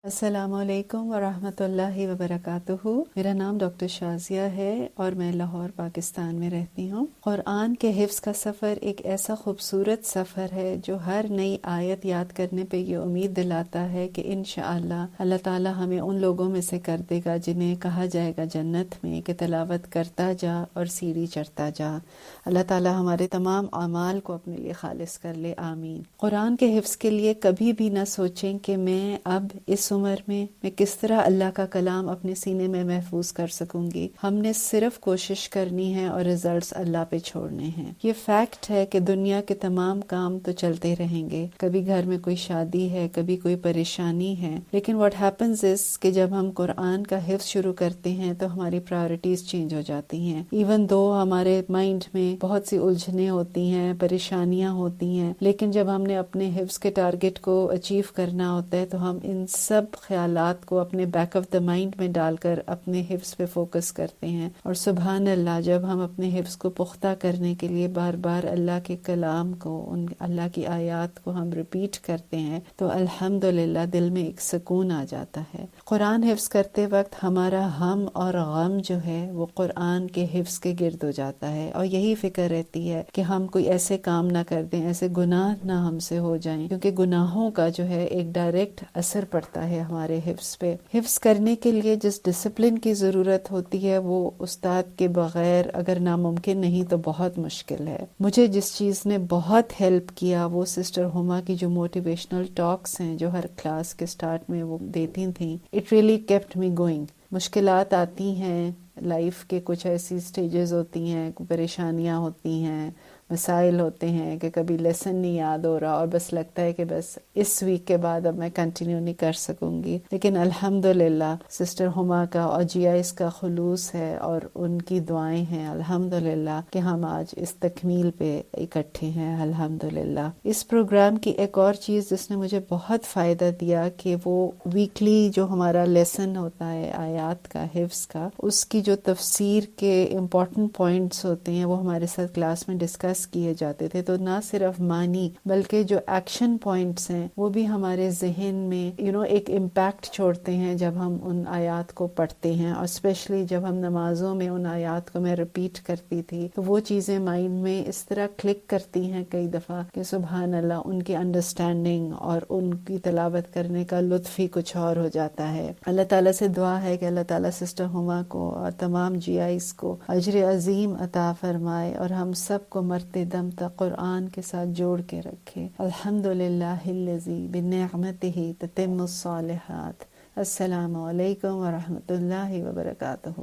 السلام علیکم ورحمۃ اللہ وبرکاتہ۔ میرا نام ڈاکٹر شازیہ ہے اور میں لاہور پاکستان میں رہتی ہوں۔ قرآن کے حفظ کا سفر ایک ایسا خوبصورت سفر ہے جو ہر نئی آیت یاد کرنے پہ یہ امید دلاتا ہے کہ انشاءاللہ اللہ تعالی ہمیں ان لوگوں میں سے کر دے گا جنہیں کہا جائے گا جنت میں کہ تلاوت کرتا جا اور سیڑھی چڑھتا جا۔ اللہ تعالی ہمارے تمام اعمال کو اپنے لیے خالص کر لے، آمین۔ قرآن کے حفظ کے لیے کبھی بھی نہ سوچیں کہ میں اب اس عمر میں کس طرح اللہ کا کلام اپنے سینے میں محفوظ کر سکوں گی۔ ہم نے صرف کوشش کرنی ہے اور ریزلٹس اللہ پہ چھوڑنے ہیں۔ یہ فیکٹ ہے کہ دنیا کے تمام کام تو چلتے رہیں گے، کبھی گھر میں کوئی شادی ہے، کبھی کوئی پریشانی ہے، لیکن واٹ ہیپنز از کہ جب ہم قرآن کا حفظ شروع کرتے ہیں تو ہماری پرائورٹیز چینج ہو جاتی ہیں۔ ایون دو ہمارے مائنڈ میں بہت سی الجھنیں ہوتی ہیں، پریشانیاں ہوتی ہیں، لیکن جب ہم نے اپنے حفظ کے ٹارگٹ کو اچیو کرنا ہوتا ہے تو ہم ان سب خیالات کو اپنے بیک آف دا مائنڈ میں ڈال کر اپنے حفظ پہ فوکس کرتے ہیں، اور سبحان اللہ جب ہم اپنے حفظ کو پختہ کرنے کے لیے بار بار اللہ کے کلام کو، اللہ کی آیات کو ہم ریپیٹ کرتے ہیں تو الحمدللہ دل میں ایک سکون آ جاتا ہے۔ قرآن حفظ کرتے وقت ہمارا ہم اور غم جو ہے وہ قرآن کے حفظ کے گرد ہو جاتا ہے، اور یہی فکر رہتی ہے کہ ہم کوئی ایسے کام نہ کر دیں، ایسے گناہ نہ ہم سے ہو جائیں، کیونکہ گناہوں کا جو ہے ایک ڈائریکٹ اثر پڑتا ہے ہمارے حفظ پہ۔ حفظ کرنے کے لیے جس ڈسپلن کی ضرورت ہوتی ہے وہ استاد کے بغیر اگر ناممکن نہیں تو بہت مشکل ہے۔ مجھے جس چیز نے بہت ہیلپ کیا وہ سسٹر ہما کی جو موٹیویشنل ٹاکس ہیں جو ہر کلاس کے سٹارٹ میں وہ دیتی تھیں، it really kept me going. مشکلات آتی ہیں، لائف کے کچھ ایسی سٹیجز ہوتی ہیں، پریشانیاں ہوتی ہیں، مسائل ہوتے ہیں کہ کبھی لیسن نہیں یاد ہو رہا اور بس لگتا ہے کہ بس اس ویک کے بعد اب میں کنٹینیو نہیں کر سکوں گی، لیکن الحمدللہ سسٹر ہما کا اور جی آئی اس کا خلوص ہے اور ان کی دعائیں ہیں الحمدللہ کہ ہم آج اس تکمیل پہ اکٹھے ہیں الحمدللہ۔ اس پروگرام کی ایک اور چیز جس نے مجھے بہت فائدہ دیا کہ وہ ویکلی جو ہمارا لیسن ہوتا ہے آیات کا، حفظ کا، اس کی جو تفسیر کے امپورٹنٹ پوائنٹس ہوتے ہیں وہ ہمارے ساتھ کلاس میں ڈسکس کیے جاتے تھے، تو نہ صرف معنی بلکہ جو ایکشن پوائنٹس ہیں وہ بھی ہمارے ذہن میں ایک امپیکٹ چھوڑتے ہیں جب ہم ان آیات کو پڑھتے ہیں، اور اسپیشلی جب ہم نمازوں میں ان آیات کو میں ریپیٹ کرتی تھی تو وہ چیزیں مائنڈ میں اس طرح کلک کرتی ہیں کئی دفعہ کہ سبحان اللہ ان کی انڈرسٹینڈنگ اور ان کی تلاوت کرنے کا لطف ہی کچھ اور ہو جاتا ہے۔ اللہ تعالیٰ سے دعا ہے کہ اللہ تعالیٰ سسٹر ہما کو اور تمام جی آئیز کو اجر عظیم عطا فرمائے اور ہم سب کو مرتے دم تک قرآن کے ساتھ جوڑ کے رکھے۔ الحمدللہ الذی بنعمتہ تتم الصالحات۔ السلام علیکم ورحمۃ اللہ وبرکاتہ۔